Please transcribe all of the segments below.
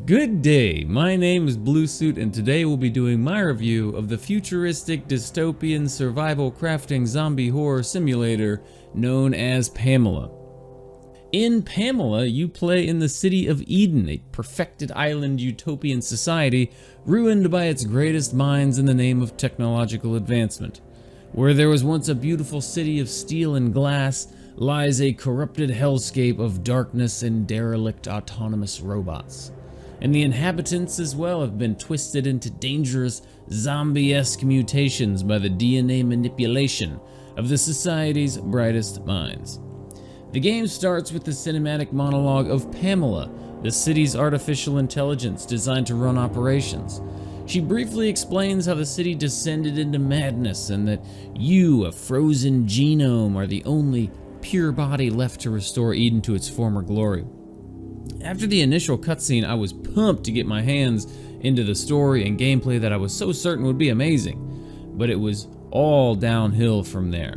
Good day, my name is Bluesuit and today we'll be doing my review of the futuristic dystopian survival crafting zombie horror simulator known as P.A.M.E.L.A. In P.A.M.E.L.A, you play in the city of Eden, a perfected island utopian society ruined by its greatest minds in the name of technological advancement. Where there was once a beautiful city of steel and glass lies a corrupted hellscape of darkness and derelict autonomous robots. And the inhabitants as well have been twisted into dangerous zombie-esque mutations by the DNA manipulation of the society's brightest minds. The game starts with the cinematic monologue of P.A.M.E.L.A, the city's artificial intelligence designed to run operations. She briefly explains how the city descended into madness and that you, a frozen genome, are the only pure body left to restore Eden to its former glory. After the initial cutscene, I was pumped to get my hands into the story and gameplay that I was so certain would be amazing, but it was all downhill from there.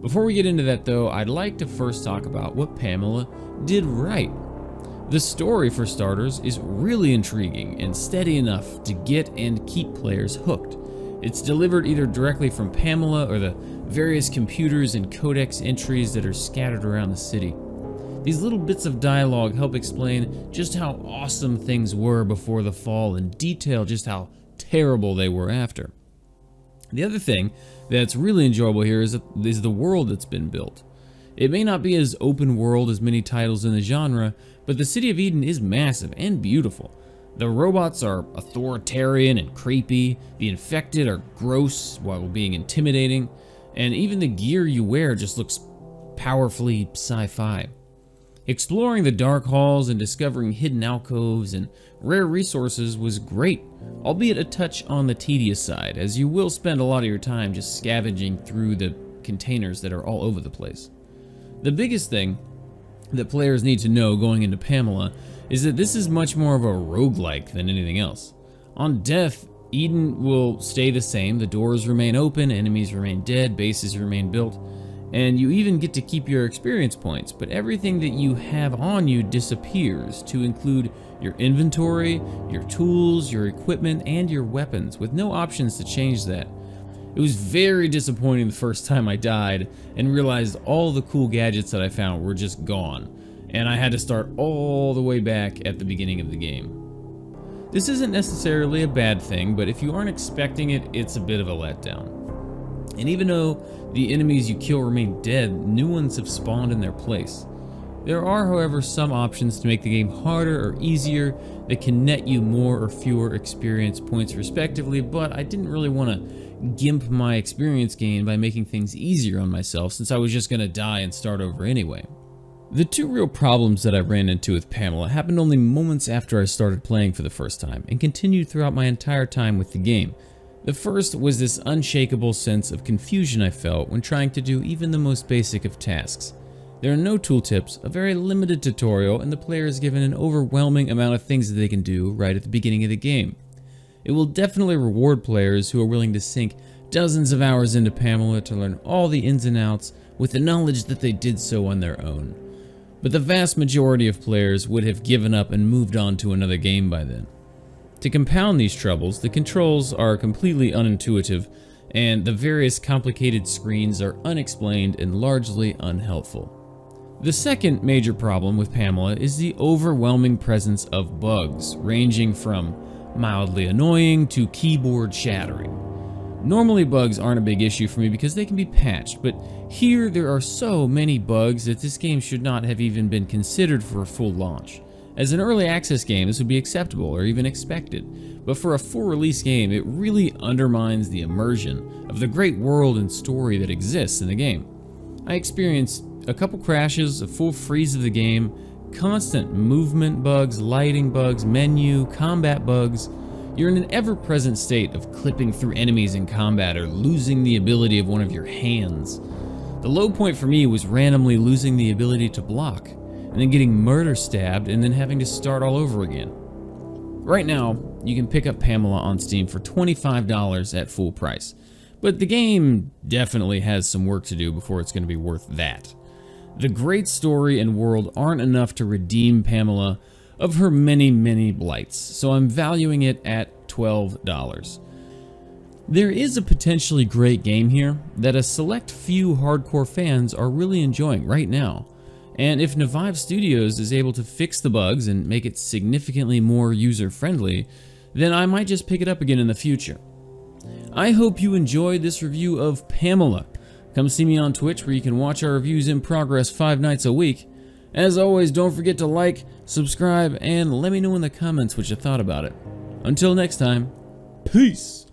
Before we get into that though, I'd like to first talk about what P.A.M.E.L.A did right. The story, for starters, is really intriguing and steady enough to get and keep players hooked. It's delivered either directly from P.A.M.E.L.A or the various computers and codex entries that are scattered around the city. These little bits of dialogue help explain just how awesome things were before the fall and detail just how terrible they were after. The other thing that's really enjoyable here is the world that's been built. It may not be as open world as many titles in the genre, but the city of Eden is massive and beautiful. The robots are authoritarian and creepy, the infected are gross while being intimidating, and even the gear you wear just looks powerfully sci-fi. Exploring the dark halls and discovering hidden alcoves and rare resources was great, albeit a touch on the tedious side, as you will spend a lot of your time just scavenging through the containers that are all over the place. The biggest thing that players need to know going into P.A.M.E.L.A is that this is much more of a roguelike than anything else. On death, Eden will stay the same, the doors remain open, enemies remain dead, bases remain built, and you even get to keep your experience points, but everything that you have on you disappears, to include your inventory, your tools, your equipment, and your weapons, with no options to change that. It was very disappointing the first time I died and realized all the cool gadgets that I found were just gone, and I had to start all the way back at the beginning of the game. This isn't necessarily a bad thing, but if you aren't expecting it, it's a bit of a letdown. And even though the enemies you kill remain dead, new ones have spawned in their place. There are, however, some options to make the game harder or easier that can net you more or fewer experience points respectively, but I didn't really want to gimp my experience gain by making things easier on myself since I was just going to die and start over anyway. The two real problems that I ran into with P.A.M.E.L.A happened only moments after I started playing for the first time and continued throughout my entire time with the game. The first was this unshakable sense of confusion I felt when trying to do even the most basic of tasks. There are no tooltips, a very limited tutorial, and the player is given an overwhelming amount of things that they can do right at the beginning of the game. It will definitely reward players who are willing to sink dozens of hours into P.A.M.E.L.A to learn all the ins and outs with the knowledge that they did so on their own. But the vast majority of players would have given up and moved on to another game by then. To compound these troubles, the controls are completely unintuitive, and the various complicated screens are unexplained and largely unhelpful. The second major problem with P.A.M.E.L.A is the overwhelming presence of bugs, ranging from mildly annoying to keyboard shattering. Normally bugs aren't a big issue for me because they can be patched, but here there are so many bugs that this game should not have even been considered for a full launch. As an early access game, this would be acceptable or even expected, but for a full release game, it really undermines the immersion of the great world and story that exists in the game. I experienced a couple crashes, a full freeze of the game, constant movement bugs, lighting bugs, menu, combat bugs. You're in an ever-present state of clipping through enemies in combat or losing the ability of one of your hands. The low point for me was randomly losing the ability to block, and then getting murder stabbed and then having to start all over again. Right now, you can pick up P.A.M.E.L.A on Steam for $25 at full price, but the game definitely has some work to do before it's going to be worth that. The great story and world aren't enough to redeem P.A.M.E.L.A, of her many blights, so I'm valuing it at $12. There is a potentially great game here that a select few hardcore fans are really enjoying right now, and if NVYVE Studios is able to fix the bugs and make it significantly more user-friendly, then I might just pick it up again in the future. I hope you enjoyed this review of P.A.M.E.L.A. Come see me on Twitch where you can watch our reviews in progress 5 nights a week. As always, don't forget to like, subscribe, and let me know in the comments what you thought about it. Until next time, peace!